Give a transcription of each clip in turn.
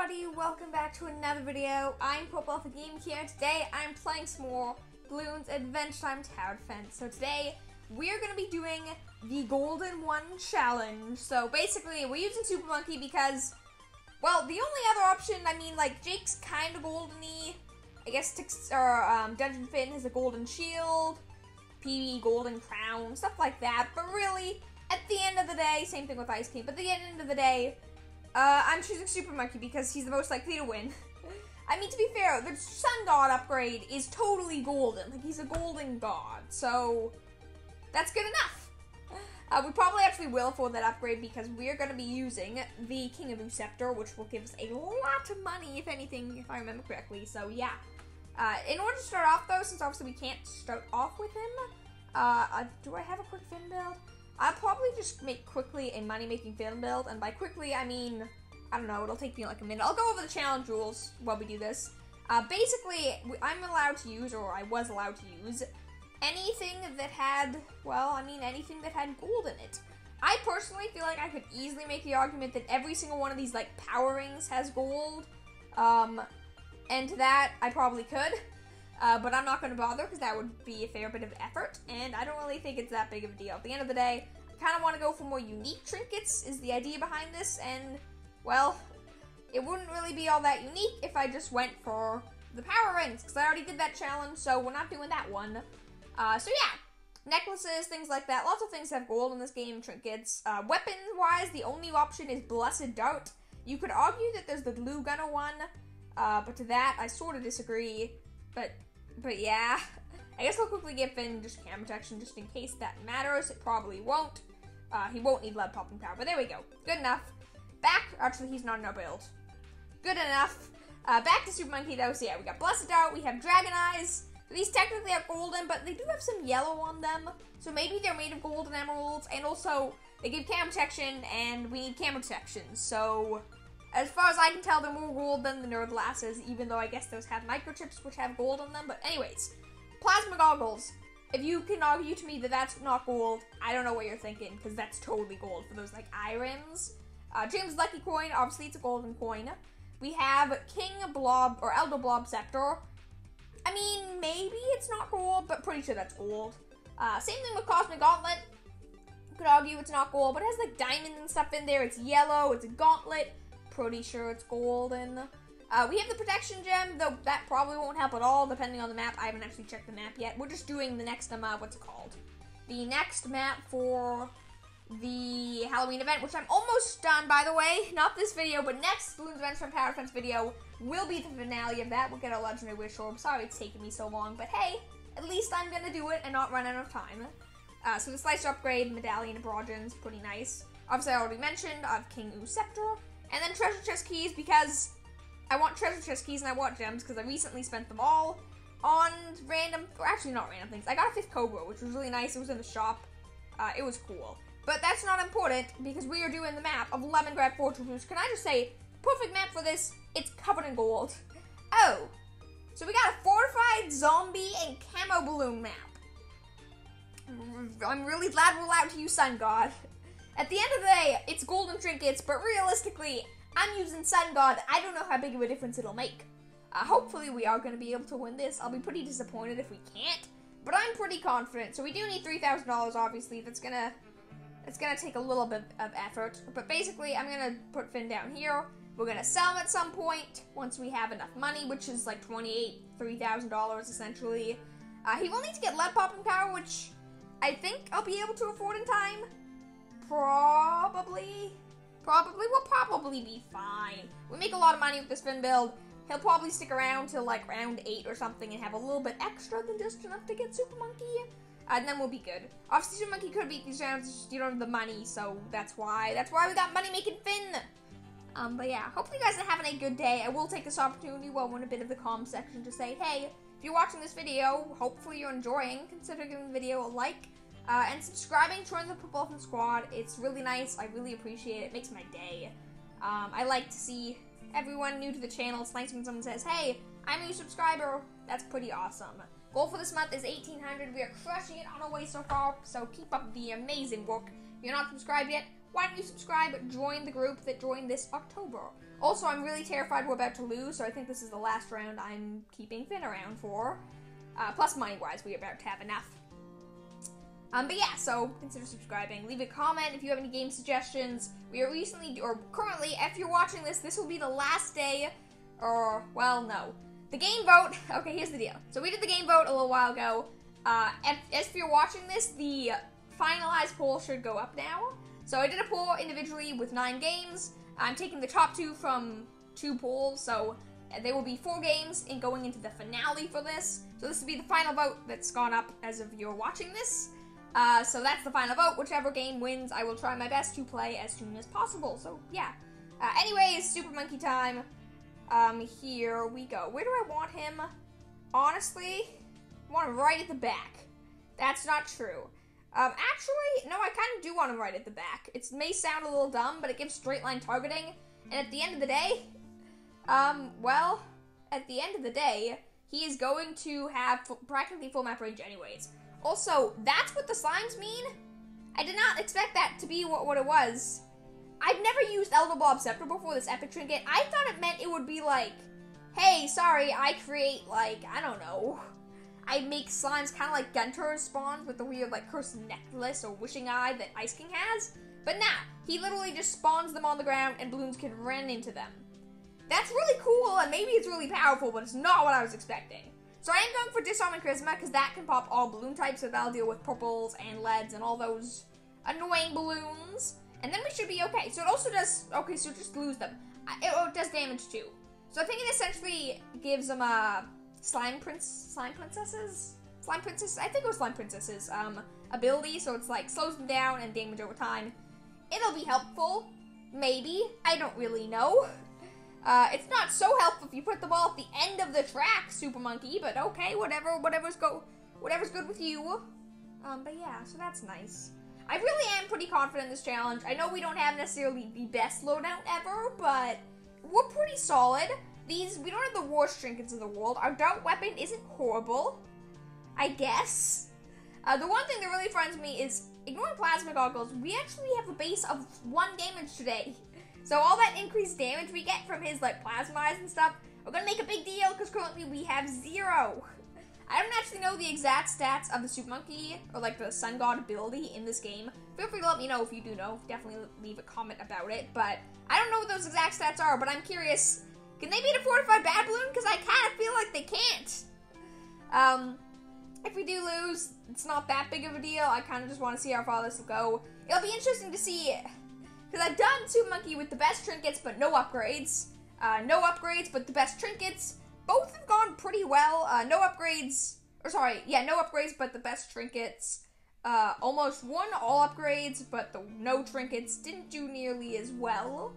everybody, welcome back to another video. I'm Purple the Game here, and today I'm playing some more Bloons Adventure Time Tower Defense. So today, we're going to be doing the Golden One Challenge. So basically, we're using Super Monkey because, well, the only other option, like, Jake's kind of golden-y. I guess Dungeon Finn has a golden shield, PB golden crown, stuff like that. But really, at the end of the day, same thing with Ice King, but at the end of the day, I'm choosing Super Monkey because he's the most likely to win. I mean, to be fair, the Sun God upgrade is totally golden. Like, he's a golden god, so that's good enough. We probably actually will afford that upgrade because we're going to be using the King of Scepter, which will give us a lot of money, if anything, if I remember correctly. So, yeah. In order to start off, though, since obviously we can't start off with him, do I have a quick Finn build? I'll probably just make quickly a money-making Finn build, and by quickly, I mean, I don't know, it'll take me like a minute. I'll go over the challenge rules while we do this. Basically, I'm allowed to use, or I was allowed to use, anything that had, anything that had gold in it. I personally feel like I could easily make the argument that every single one of these, like, power rings has gold, and that I probably could. But I'm not going to bother because that would be a fair bit of effort, and I don't really think it's that big of a deal. At the end of the day, I kind of want to go for more unique trinkets is the idea behind this, and, well, it wouldn't really be all that unique if I just went for the power rings, because I already did that challenge, so we're not doing that one. So yeah, necklaces, things like that. Lots of things have gold in this game, trinkets. Weapon-wise, the only option is Blessed Dart. You could argue that there's the Glue Gunner one, but to that, I sort of disagree, But yeah, I guess I'll quickly give Finn just cam protection just in case that matters. It probably won't. He won't need lead popping power, but there we go. Good enough. Actually, he's not in our build. Good enough. Back to Super Monkey though, so yeah, we got Blessed Dart, we have Dragon Eyes. These technically are golden, but they do have some yellow on them. So maybe they're made of gold and emeralds, and also they give cam protection, and we need camera protection. So as far as I can tell, they're more gold than the Nerd Glasses, even though I guess those have microchips which have gold on them. But anyways, Plasma Goggles. If you can argue to me that that's not gold, I don't know what you're thinking, because that's totally gold for those, like, eye rims. James Lucky Coin, obviously it's a golden coin. We have King Blob, or Elder Blob Scepter. I mean, maybe it's not gold, but pretty sure that's gold. Same thing with Cosmic Gauntlet. You could argue it's not gold, but it has, like, diamonds and stuff in there. It's yellow, it's a gauntlet. Pretty sure it's golden. We have the protection gem, though that probably won't help at all, depending on the map. I haven't actually checked the map yet. We're just doing the next, what's it called? The next map for the Halloween event, which I'm almost done, by the way. Not this video, but next Bloons Adventure Time Tower Defense video will be the finale of that. We'll get a Legendary Wish Orb. Sorry it's taken me so long, but hey, at least I'm gonna do it and not run out of time. So the Slicer Upgrade, Medallion of Brogens, pretty nice. Obviously, I already mentioned, King Scepter. And then treasure chest keys, because I want treasure chest keys and I want gems, because I recently spent them all on random, or actually not random things. I got a 5th Cobra, which was really nice. It was in the shop. It was cool. But that's not important, because we are doing the map of Lemongrab Fortress. Can I just say, perfect map for this, it's covered in gold. Oh, so we got a fortified zombie and camo balloon map. I'm really glad we're allowed to use Sun God. At the end of the day, it's golden trinkets, but realistically, I'm using Sun God. I don't know how big of a difference it'll make. Hopefully we are going to be able to win this. I'll be pretty disappointed if we can't, but I'm pretty confident. So we do need $3,000, obviously. It's gonna take a little bit of effort, but basically, I'm gonna put Finn down here. We're gonna sell him at some point once we have enough money, which is like $3,000 essentially. He will need to get lead popping power, which I think I'll be able to afford in time. Probably. We'll probably be fine. We make a lot of money with this Finn build. He'll probably stick around till like round 8 or something and have a little bit extra than just enough to get Super Monkey. And then we'll be good. Obviously, Super Monkey could beat these rounds, just you don't have the money, so that's why we got money making Finn. But yeah, hopefully you guys are having a good day. I will take this opportunity while we're in a bit of the comm section to say, hey, if you're watching this video, hopefully you're enjoying. Consider giving the video a like. And subscribing, join the Purple Squad. It's really nice. I really appreciate it. It makes my day. I like to see everyone new to the channel. It's nice when someone says, hey, I'm a new subscriber. That's pretty awesome. Goal for this month is 1,800. We are crushing it on our way so far, so keep up the amazing work. If you're not subscribed yet, why don't you subscribe? Join the group that joined this October. Also, I'm really terrified we're about to lose, so I think this is the last round I'm keeping Finn around for. Plus, money-wise, we're about to have enough. But yeah, so consider subscribing. Leave a comment if you have any game suggestions. We are recently, or currently, if you're watching this, this will be the last day, or, well, no. The game vote, okay, here's the deal. So we did the game vote a little while ago. If you're watching this, the finalized poll should go up now. So I did a poll individually with 9 games. I'm taking the top 2 from 2 polls, so there will be 4 games in going into the finale for this. So this will be the final vote that's gone up as of you're watching this. So that's the final vote. Whichever game wins, I will try my best to play as soon as possible. So yeah. Anyways, Super Monkey time. Here we go. Where do I want him? Honestly, I want him right at the back. That's not true. Actually, no, I kind of do want him right at the back. It may sound a little dumb, but it gives straight line targeting. And at the end of the day, well, at the end of the day, he is going to have practically full map range anyways. Also, that's what the slimes mean? I did not expect that to be what it was. I've never used Elder Blob Scepter before this epic trinket. I thought it meant it would be like, hey, sorry, I create, like, I don't know. I make slimes kind of like Gunter spawns with the weird, like, cursed necklace or wishing eye that Ice King has. But nah, he literally just spawns them on the ground and Bloons can run into them. That's really cool, and maybe it's really powerful, but it's not what I was expecting. So I am going for Disarm and Charisma, because that can pop all balloon types, so that'll deal with purples and leads and all those annoying balloons. And then we should be okay. So it also does, okay, so just lose them. It does damage too. So I think it essentially gives them a Slime Princesses, I think it was Slime Princesses, ability, so it's like slows them down and damage over time. It'll be helpful, maybe, I don't really know. It's not so helpful if you put them all at the end of the track, Super Monkey, but okay, whatever's good with you. But yeah, so that's nice. I really am pretty confident in this challenge. I know we don't have necessarily the best loadout ever, but we're pretty solid. We don't have the worst trinkets in the world. Our dart weapon isn't horrible, I guess. The one thing that really frightens me is, ignoring plasma goggles, we actually have a base of 1 damage today. So all that increased damage we get from his, like, plasma eyes and stuff, we're gonna make a big deal because currently we have 0. I don't actually know the exact stats of the Super Monkey, or like the Sun God ability in this game. Feel free to let me know if you do know. Definitely leave a comment about it. But I don't know what those exact stats are, but I'm curious. Can they beat a fortified bad balloon? Because I kind of feel like they can't. If we do lose, it's not that big of a deal. I kind of just want to see how far this will go. It'll be interesting to see, because I've done Super Monkey with the best trinkets, but no upgrades. No upgrades, but the best trinkets. Both have gone pretty well. No upgrades, but the best trinkets. Almost won all upgrades, but the no trinkets didn't do nearly as well.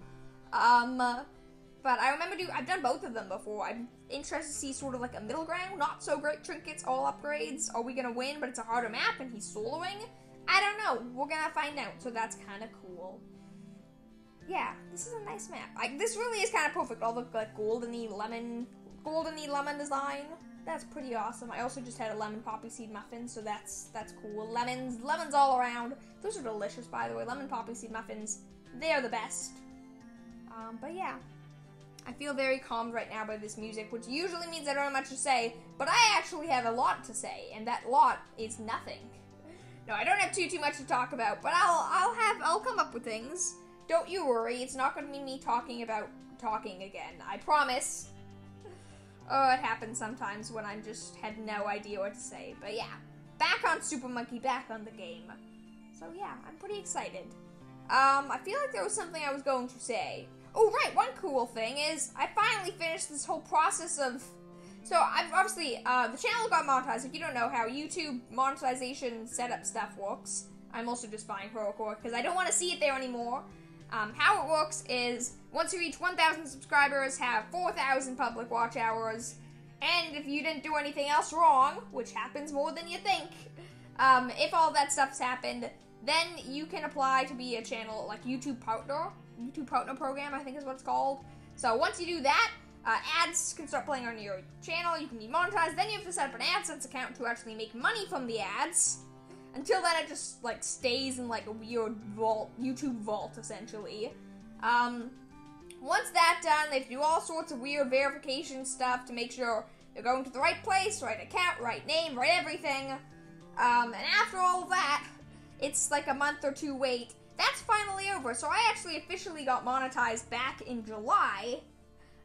But I remember I've done both of them before. I'm interested to see sort of like a middle ground. Not so great trinkets, all upgrades. Are we gonna win, but it's a harder map and he's soloing? I don't know. We're gonna find out, so that's kind of cool. Yeah, this is a nice map. This really is kind of perfect. All the like goldeny lemon design. That's pretty awesome. I also just had a lemon poppy seed muffin, so that's cool. Lemons all around. Those are delicious, by the way. Lemon poppy seed muffins, they're the best. But yeah, I feel very calmed right now by this music, which usually means I don't have much to say, but I actually have a lot to say, and that lot is nothing. No, I don't have too much to talk about, but I'll come up with things. Don't you worry, it's not going to be me talking about talking again. I promise. Oh, it happens sometimes when I just had no idea what to say. But yeah, back on Super Monkey, back on the game. So yeah, I'm pretty excited. I feel like there was something I was going to say. Oh right, one cool thing is I finally finished this whole process of... So I've obviously, the channel got monetized. If you don't know how YouTube monetization setup stuff works, I'm also just buying Procore because I don't want to see it there anymore. How it works is, once you reach 1,000 subscribers, have 4,000 public watch hours, and if you didn't do anything else wrong, which happens more than you think, if all that stuff's happened, then you can apply to be a channel, like YouTube Partner Program, I think is what it's called. So once you do that, ads can start playing on your channel, you can be monetized, then you have to set up an AdSense account to actually make money from the ads. Until then, it just, like, stays in, like, a weird vault, YouTube vault, essentially. Once that's done, they have to do all sorts of weird verification stuff to make sure they're going to the right place, right account, right name, right everything. And after all of that, it's like a month or two wait. That's finally over, so I actually officially got monetized back in July.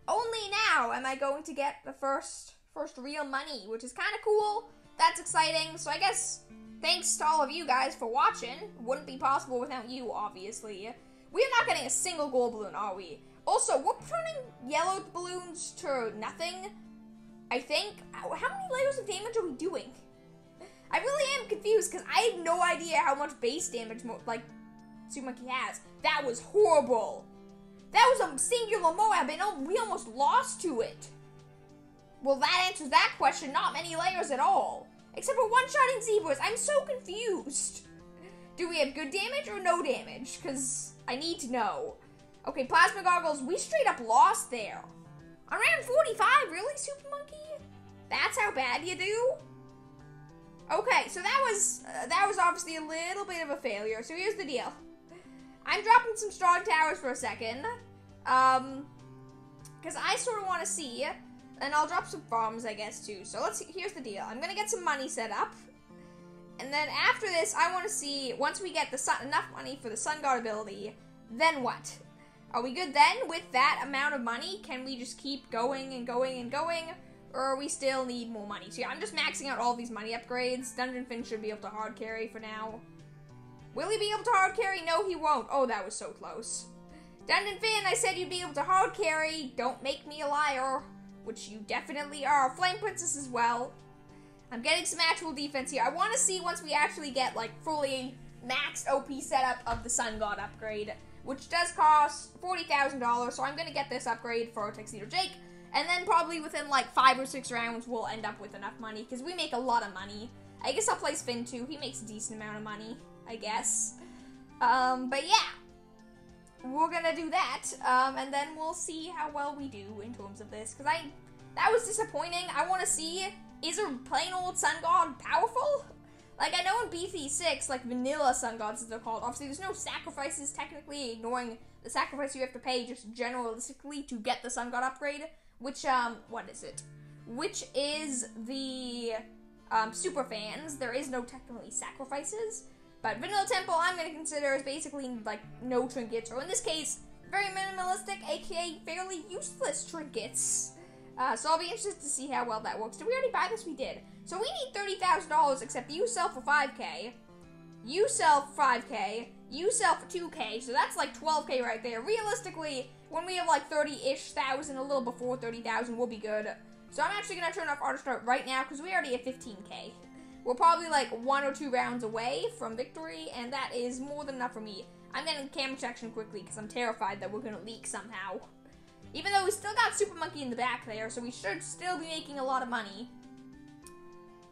Only now am I going to get the first real money, which is kind of cool. That's exciting. So I guess thanks to all of you guys for watching. Wouldn't be possible without you, obviously. We're not getting a single gold balloon, are we? Also, we're turning yellow balloons to nothing, I think. How many layers of damage are we doing? I really am confused, because I have no idea how much base damage, Super Monkey has. That was horrible. That was a singular Moab, and we almost lost to it. Well, that answers that question. Not many layers at all. Except for one-shotting zebras. I'm so confused. Do we have good damage or no damage? Because I need to know. Okay, plasma goggles. We straight up lost there. On round 45, really, Super Monkey? That's how bad you do? Okay, so that was obviously a little bit of a failure. So here's the deal. I'm dropping some strong towers for a second. Because I sort of want to see, and I'll drop some farms, I guess, too. So here's the deal. I'm going to get some money set up. And then after this, I want to see, once we get enough money for the Sun God ability, then what? Are we good then with that amount of money? Can we just keep going and going and going? Or we still need more money? So yeah, I'm just maxing out all these money upgrades. Dungeon Finn should be able to hard carry for now. Will he be able to hard carry? No, he won't. Oh, that was so close. Dungeon Finn, I said you'd be able to hard carry. Don't make me a liar. Which you definitely are. Flame Princess as well. I'm getting some actual defense here. I want to see once we actually get, like, fully maxed OP setup of the Sun God upgrade, which does cost $40,000, so I'm going to get this upgrade for Tuxedo Jake, and then probably within, like, 5 or 6 rounds, we'll end up with enough money, because we make a lot of money. I guess I'll place Finn, too. He makes a decent amount of money, I guess. But yeah. We're gonna do that, and then we'll see how well we do in terms of this, because that was disappointing. I want to see, is a plain old Sun God powerful? Like, I know in BC6, like, vanilla Sun Gods as they're called, obviously there's no sacrifices, technically, ignoring the sacrifice you have to pay just generalistically to get the Sun God upgrade, which, what is it? Which is the, super fans. There is no technically sacrifices. But Vanilla Temple, I'm going to consider as basically, like, no trinkets, or in this case, very minimalistic, aka fairly useless trinkets. So I'll be interested to see how well that works. Did we already buy this? We did. So we need $30,000, except you sell for 5K, you sell for 5K, you sell for 2K, so that's like 12K right there. Realistically, when we have like 30-ish thousand, a little before 30,000, we'll be good. So I'm actually going to turn off auto start right now, because we already have 15K. We're probably like 1 or 2 rounds away from victory, and that is more than enough for me. I'm getting camera protection quickly because I'm terrified that we're going to leak somehow. Even though we still got Super Monkey in the back there, so we should still be making a lot of money.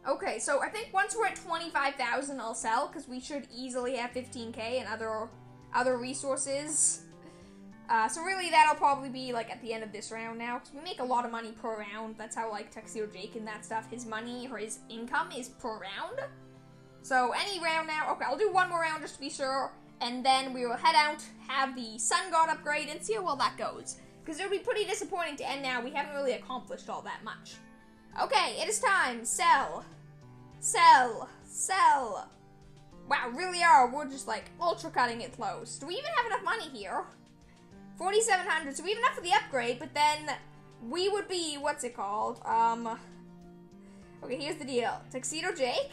Okay, so I think once we're at 25,000, I'll sell, because we should easily have 15K and other resources. So really, that'll probably be, like, at the end of this round now, because we make a lot of money per round. That's how, like, Tuxedo Jake and that stuff, his money, or his income is per round. So, any round now, okay, I'll do one more round just to be sure, and then we will head out, have the Sun God upgrade, and see how well that goes. Because it would be pretty disappointing to end now. We haven't really accomplished all that much. Okay, it is time. Sell. Sell. Sell. Wow, really are. We're just, like, ultra cutting it close. Do we even have enough money here? 4,700, so we have enough for the upgrade, but then we would be, what's it called? Okay, here's the deal. Tuxedo Jake.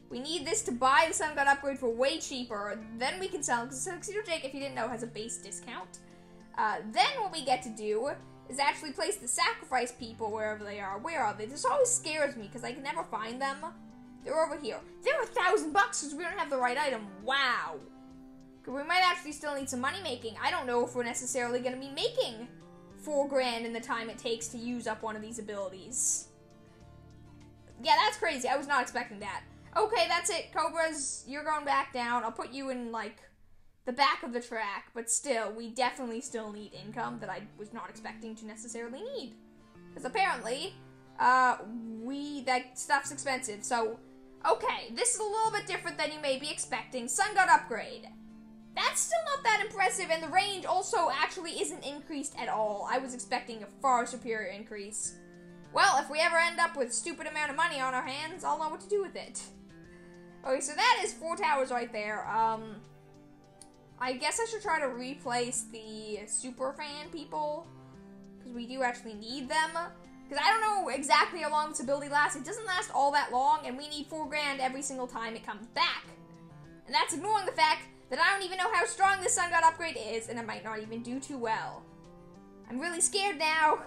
We need this to buy the Sun God upgrade for way cheaper. Then we can sell, because Tuxedo Jake, if you didn't know, has a base discount. Then what we get to do is actually place the sacrifice people wherever they are. Where are they? This always scares me, because I can never find them. They're over here. They're $1,000 because we don't have the right item. Wow. We might actually still need some money making. I don't know if we're necessarily going to be making $4 grand in the time it takes to use up one of these abilities. Yeah, that's crazy. I was not expecting that. Okay, that's it. Cobras, you're going back down. I'll put you in, like, the back of the track. But still, we definitely still need income that I was not expecting to necessarily need. Because apparently, that stuff's expensive. So, okay, this is a little bit different than you may be expecting. Sun God upgrade. That's still not that impressive, and the range also actually isn't increased at all. I was expecting a far superior increase. Well, if we ever end up with a stupid amount of money on our hands, I'll know what to do with it. Okay, so that is 4 towers right there. I guess I should try to replace the super fan people, because we do actually need them. Because I don't know exactly how long this ability lasts. It doesn't last all that long, and we need 4 grand every single time it comes back. And that's ignoring the fact that I don't even know how strong this Sun God upgrade is, and it might not even do too well. I'm really scared now,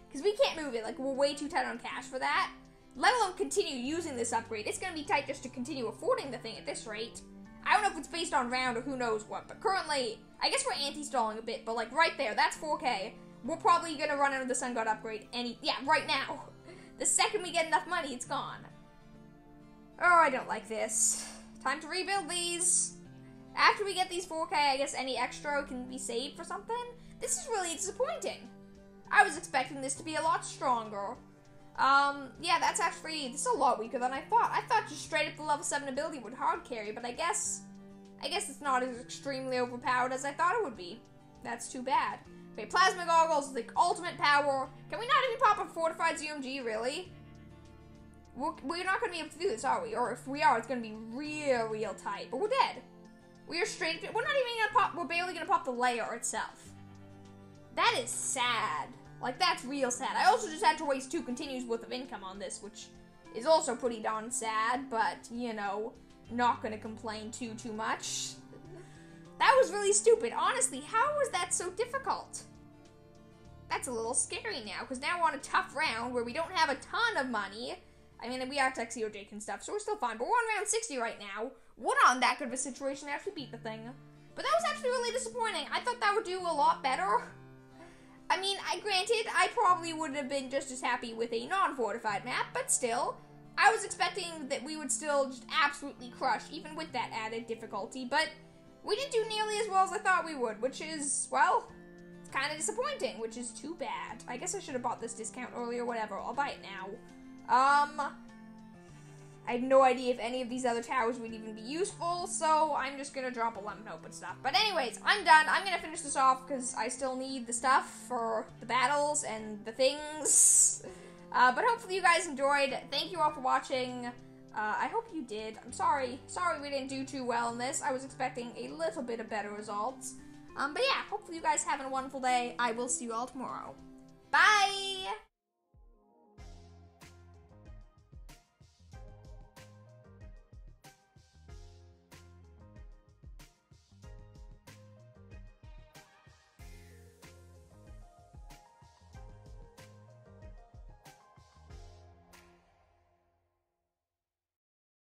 because we can't move it. Like, we're way too tight on cash for that. Let alone continue using this upgrade. It's going to be tight just to continue affording the thing at this rate. I don't know if it's based on round or who knows what, but currently, I guess we're anti-stalling a bit, but like right there, that's 4K. We're probably going to run into the Sun God upgrade right now. The second we get enough money, it's gone. Oh, I don't like this. Time to rebuild these. After we get these 4K, I guess any extra can be saved for something. This is really disappointing. I was expecting this to be a lot stronger. Yeah, this is a lot weaker than I thought. I thought just straight up the level 7 ability would hard carry, but I guess it's not as extremely overpowered as I thought it would be. That's too bad. Okay, Plasma Goggles, the ultimate power. Can we not even pop a fortified ZMG, really? We're not going to be able to do this, are we? Or if we are, it's going to be real tight. But we're dead. We are straight, we're not even going to pop, we're barely going to pop the layer itself. That is sad. Like, that's real sad. I also just had to waste 2 continues worth of income on this, which is also pretty darn sad, but, you know, not going to complain too much. That was really stupid. Honestly, how was that so difficult? That's a little scary now, because now we're on a tough round where we don't have a ton of money. I mean, we are tech COJ and stuff, so we're still fine, but we're on round 60 right now. We're not in that good of a situation to actually beat the thing. But that was actually really disappointing. I thought that would do a lot better. I mean, granted, I probably would have been just as happy with a non-fortified map, but still, I was expecting that we would still just absolutely crush, even with that added difficulty, but we didn't do nearly as well as I thought we would, which is, well, it's kind of disappointing, which is too bad. I guess I should have bought this discount earlier, whatever, I'll buy it now. I had no idea if any of these other towers would even be useful, so I'm just gonna drop a lemon hope and stuff. But anyways, I'm done. I'm gonna finish this off because I still need the stuff for the battles and the things. But hopefully you guys enjoyed. Thank you all for watching. I hope you did. I'm sorry. Sorry we didn't do too well in this. I was expecting a little bit of better results. But yeah, hopefully you guys have a wonderful day. I will see you all tomorrow. Bye!